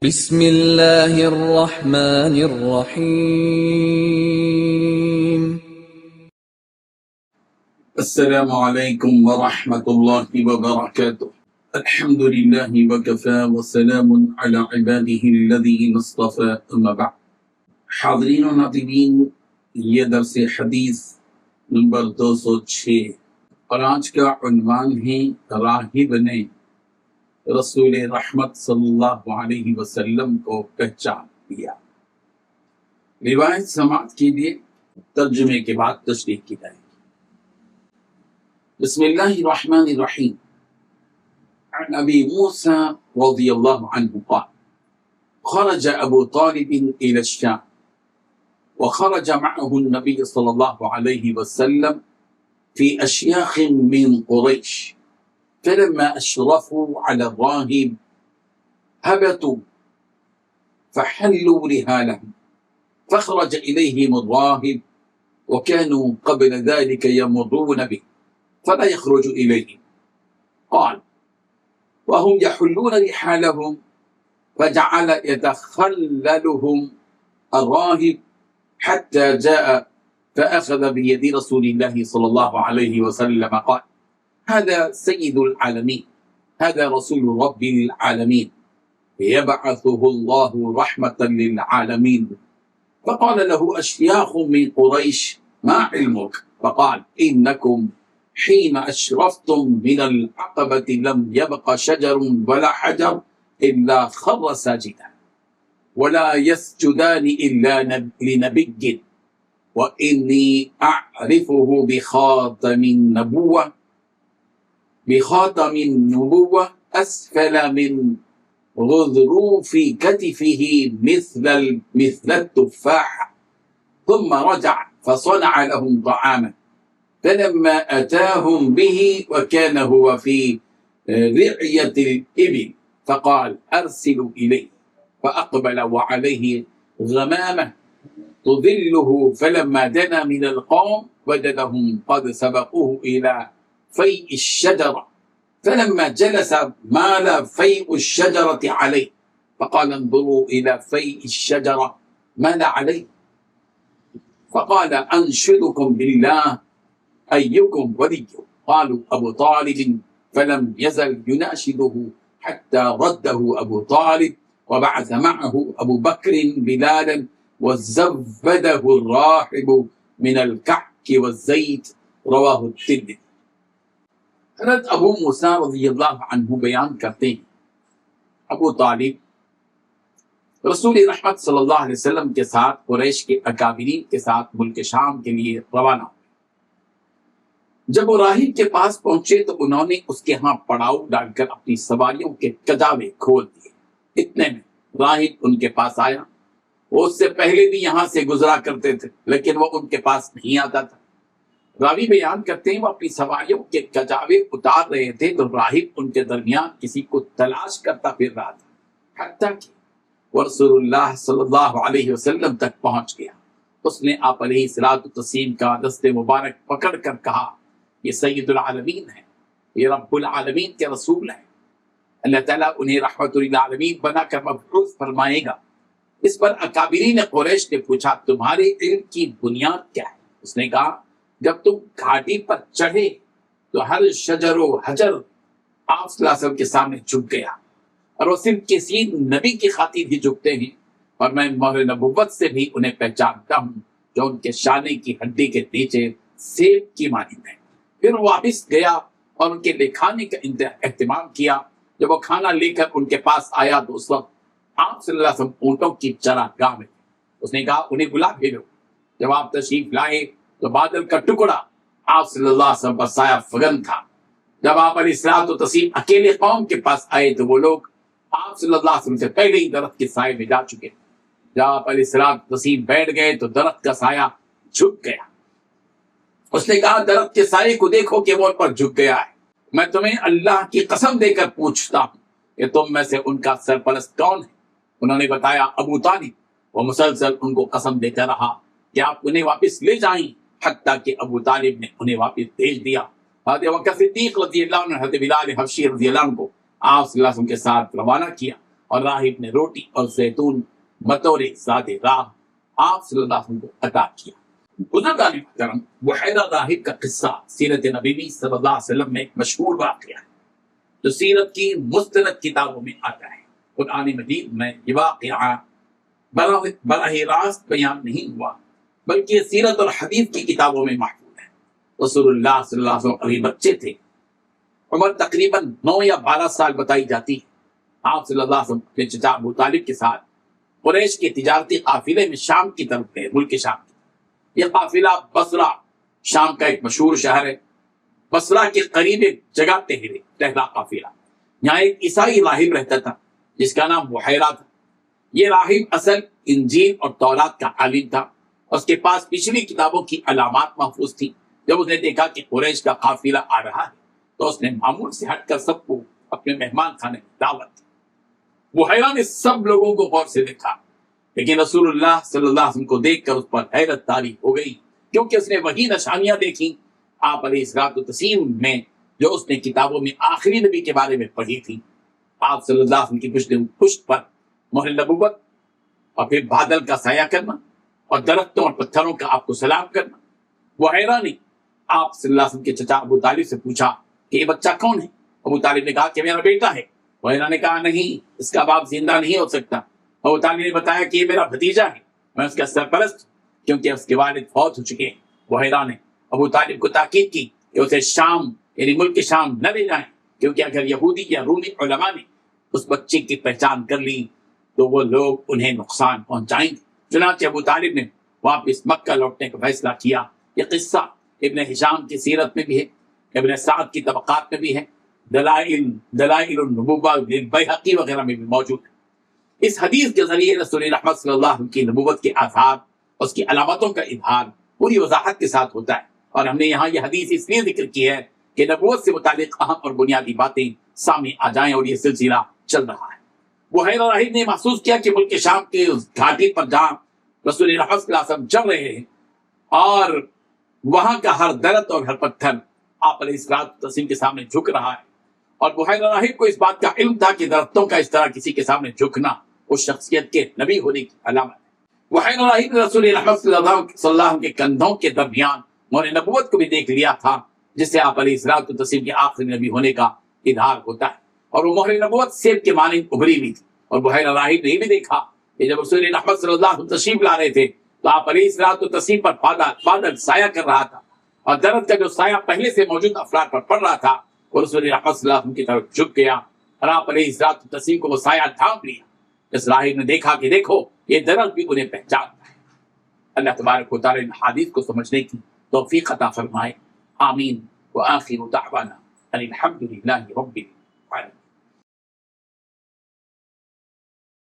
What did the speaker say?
بسم اللہ الرحمن الرحیم۔ السلام علیکم ورحمۃ اللہ وبرکاتہ۔ الحمد للہ وکفی وسلام علی عباده الذین اصطفی، اما بعد۔ حاضرین و ناظرین، یہ درس حدیث نمبر 206 اور آج کا عنوان ہے راہب نے رسول رحمت صلی اللہ علیہ وسلم کو پہچان لیا۔ روایت سماعت کے لیے ترجمے کے بعد تشریح کی جائے گی۔ بسم اللہ الرحمن الرحیم۔ عن ابی موسیٰ رضی اللہ عنہ قال خرج ابو طالب الى الشام وخرج معه النبي صلى الله عليه وسلم في اشياخ من قريش، فلما اشرفوا على الراهب هبطوا فحلوا رحالهم، فخرج اليهم الراهب وكانوا قبل ذلك يمرون به فلا يخرج اليهم، قال وهم يحلون رحالهم فجعل يتخللهم الراهب حتى جاء فأخذ بيد رسول الله صلى الله عليه وسلم قال هذا سيد العالمين، هذا رسول رب العالمين، يبعثه الله رحمة للعالمين. فقال له أشياخ من قريش ما علمك؟ فقال إنكم حين أشرفتم من العقبة لم يبق شجر ولا حجر إلا خر ساجدا، ولا يسجدان إلا لنبي، وإني أعرفه بخاتم النبوة أسفل من غضروف كتفه مثل التفاح. ثم رجع فصنع لهم طعاما، فلما أتاهم به وكان هو في رعية الإبل فقال أرسلوا إليه، فأقبل وعليه غمامة تظله، فلما دنا من القوم وجدهم قد سبقوه إلى فيء الشجرة، فلما جلس مال فيء الشجرة عليه فقال انظروا إلى فيء الشجرة مال عليه، فقال أنشدكم بالله أيكم ولي؟ قالوا أبو طالب، فلم يزل يناشده حتى رده أبو طالب، وبعث معه أبو بكر بلالا وزبده الراحب من الكعك والزيت، رواه الترمذی۔ حضرت ابو موسیٰ رضی اللہ عنہ بیان کرتے ہیں ابو طالب رسول رحمت صلی اللہ علیہ وسلم کے ساتھ قریش کے اکابرین کے ساتھ ملک شام کے لیے روانہ ہوئے۔ جب وہ راہب کے پاس پہنچے تو انہوں نے اس کے ہاں پڑاؤ ڈال کر اپنی سواریوں کے کجاوے کھول دیے۔ اتنے میں راہب ان کے پاس آیا۔ وہ اس سے پہلے بھی یہاں سے گزرا کرتے تھے لیکن وہ ان کے پاس نہیں آتا تھا۔ راوی بیان کرتے ہیں وہ اپنی سواریوں کے کجاوے اتار رہے تھے تو راہب ان کے درمیان کسی کو تلاش کرتا پھر رہا تھا، حتیٰ کہ وہ رسول اللہ صلی اللہ علیہ وسلم تک پہنچ گیا۔ اس نے آپ علیہ الصلوۃ والتسلیم کا دست مبارک پکڑ کر کہا یہ سید العالمین ہے، یہ رب العالمین کے رسول ہیں، اللہ تعالیٰ انہیں رحمت للعالمین بنا کر مبعوث فرمائے گا۔ اس پر اکابرین قریش نے پوچھا تمہارے علم کی بنیاد کیا ہے؟ اس نے کہا جب تم گھاٹی پر چڑھے تو ہر شجر و حجر آپ صلی اللہ علیہ وسلم کے سامنے جھک گیا، اور وہ صرف کسی نبی کی خاطر ہی جھکتے ہیں، اور میں مہر نبوت سے بھی انہیں پہچانتا ہوں جو ان کے شانے کی ہڈی کے نیچے سیب کی مانند ہے۔ پھر وہ واپس گیا اور ان کے لے کھانے کا اہتمام کیا۔ جب وہ کھانا لے کر ان کے پاس آیا تو اس وقت آپ صلی اللہ علیہ وسلم اونٹوں کی چراگاہ میں، اس نے کہا انہیں بلا بھیجو۔ جب آپ تشریف لائے تو بادل کا ٹکڑا آپ صلی اللہ علیہ وسلم پر سایہ فگن تھا۔ جب آپ علیہ الصلوۃ والتسلیم اکیلے قوم کے پاس آئے تو وہ لوگ آپ صلی اللہ علیہ وسلم سے پہلے ہی درخت کے سائے میں جا چکے۔ جب آپ علیہ الصلوۃ والتسلیم بیٹھ گئے تو درخت کا سایہ جھک گیا۔ اس نے کہا درخت کے سائے کو دیکھو کہ وہ ان پر جھک گیا ہے، میں تمہیں اللہ کی قسم دے کر پوچھتا ہوں کہ تم میں سے ان کا سرپرست کون ہے؟ انہوں نے بتایا ابو طالب۔ وہ مسلسل ان کو قسم دیتا رہا کہ آپ انہیں واپس لے جائیں، حتیٰ کہ ابو طالب نے انہیں واپس بھیج دیا۔ حضرت بکر صدیق رضی اللہ عنہ، حضرت بلال حبشی رضی اللہ عنہ کو آپ صلی اللہ علیہ وسلم کے ساتھ روانہ کیا۔ اور راہب نے روٹی اور زیتون بطور ذات راہ آپ صلی اللہ علیہ وسلم کو عطا کیا۔ بزرگان محترم، بحیرہ راہب کا قصہ سیرت نبوی صلی اللہ علیہ وسلم میں ایک مشہور واقعہ ہے جو سیرت کی مستند کتابوں میں آتا ہے۔ قرآن مجید میں یہ واقعہ براہ راست بیان نہیں ہوا، بلکہ یہ سیرت اور حدیث کی کتابوں میں محفوظ ہے۔ رسول اللہ صلی اللہ علیہ وسلم ابھی بچے تھے، عمر تقریباً 9 یا 12 سال بتائی جاتی ہے۔ آپ صلی اللہ علیہ وسلم اپنے چچا ابو طالب کے ساتھ قریش کے تجارتی قافلے میں شام کی طرف گئے، ملک شام کی۔ یہ قافلہ بصرہ، شام کا ایک مشہور شہر ہے، بصرہ کے قریب ایک جگہ ٹہرا قافلہ۔ یہاں ایک عیسائی راہب رہتا تھا جس کا نام بحیرہ تھا۔ یہ راہب اصل انجیل اور تورات کا عالم تھا، اس کے پاس پچھلی کتابوں کی علامات محفوظ تھی۔ جب اس نے دیکھا کہ قریش کا قافلہ آ رہا ہے تو اس نے معمول سے ہٹ کر سب کو اپنے مہمان خانے میں دعوت دی۔ بحیرہ نے سب لوگوں کو غور سے دیکھا، لیکن رسول اللہ صلی اللہ علیہ وسلم کو دیکھ کر اس پر حیرت طاری ہو گئی، کیونکہ اس نے وہی نشانیاں دیکھی آپ علیہ الصلوۃ والتسلیم میں جو اس نے کتابوں میں آخری نبی کے بارے میں پڑھی تھی۔ آپ صلی اللہ علیہ وسلم کی پشت پر مہر نبوت، اور پھر بادل کا سایہ کرنا، اور درختوں اور پتھروں کا آپ کو سلام کرنا۔ بحیرہ نے آپ صلی اللہ علیہ وسلم کے چچا ابو طالب سے پوچھا کہ یہ بچہ کون ہے؟ ابو طالب نے کہا کہ میرا بیٹا ہے۔ بحیرہ نے کہا نہیں، اس کا باپ زندہ نہیں ہو سکتا۔ ابو طالب نے بتایا کہ یہ میرا بھتیجا ہے، میں اس کا سرپرست ہوں، کیونکہ اس کے والد فوت ہو چکے ہیں۔ بحیرہ نے ابو طالب کو تاکید کی کہ اسے شام یعنی ملک شام نہ لے جائیں، کیونکہ اگر یہودی یا رومی علماء نے اس بچے کی پہچان کر لی تو وہ لوگ انہیں نقصان پہنچائیں گے۔ چنانچہ ابو طالب نے واپس مکہ لوٹنے کا فیصلہ کیا۔ یہ قصہ ابن ہشام کی سیرت میں بھی ہے، ابن سعد کی طبقات میں بھی ہے، دلائل النبوہ بیہقی وغیرہ میں بھی موجود ہے۔ اس حدیث کے ذریعے رسول رحمت صلی اللہ علیہ وسلم کی نبوت کے آثار، اس کی علامتوں کا اظہار پوری وضاحت کے ساتھ ہوتا ہے، اور ہم نے یہاں یہ حدیث اس لیے ذکر کی ہے کہ نبوت سے متعلق اہم اور بنیادی باتیں سامنے آ جائیں، اور یہ سلسلہ چل رہا ہے۔ بحیرہ راہب نے محسوس کیا کہ ملک شام کے اس گھاٹی پر جہاں رسول رحمت صلی اللہ علیہ وسلم چل رہے ہیں، اور وہاں کا ہر درخت اور ہر پتھر آپ علیہ السلام کے سامنے جھک رہا ہے، اور بحیرہ راہب کو اس بات کا علم تھا کہ درختوں کا اس طرح کسی کے سامنے جھکنا اس شخصیت کے نبی ہونے کی علامت ہے۔ بحیرہ راہب نے رسول رحمت صلی اللہ علیہ وسلم کے کندھوں کے درمیان مہر نبوت کو بھی دیکھ لیا تھا، جس سے آپ علیہ السلام کے آخری نبی ہونے کا اظہار ہوتا ہے، اور وہ مہر نبوت سیب کے مانند ابھری ہوئی تھی۔ اور بحیرہ راہب نے یہ بھی دیکھا کہ جب رسول رحمت صلی اللہ علیہ وسلم تشریف لا رہے تھے تو آپ علیہ السلام پر بادل سایہ کر رہا تھا، اور درخت کا جو سایہ پہلے سے موجود افراد پر پڑ رہا تھا وہ رسول رحمت صلی اللہ علیہ وسلم کی طرف جھک گیا، اور آپ علیہ السلام کو وہ سایہ ڈھانپ لیا۔ اس راہب نے دیکھا کہ دیکھو یہ درخت بھی انہیں پہچانتا ہے۔ اللہ تبارک و تعالی ان حدیث کو سمجھنے کی توفیق عطا فرمائے، آمین۔ وآخر دعوانا ان الحمد للہ رب العالمین۔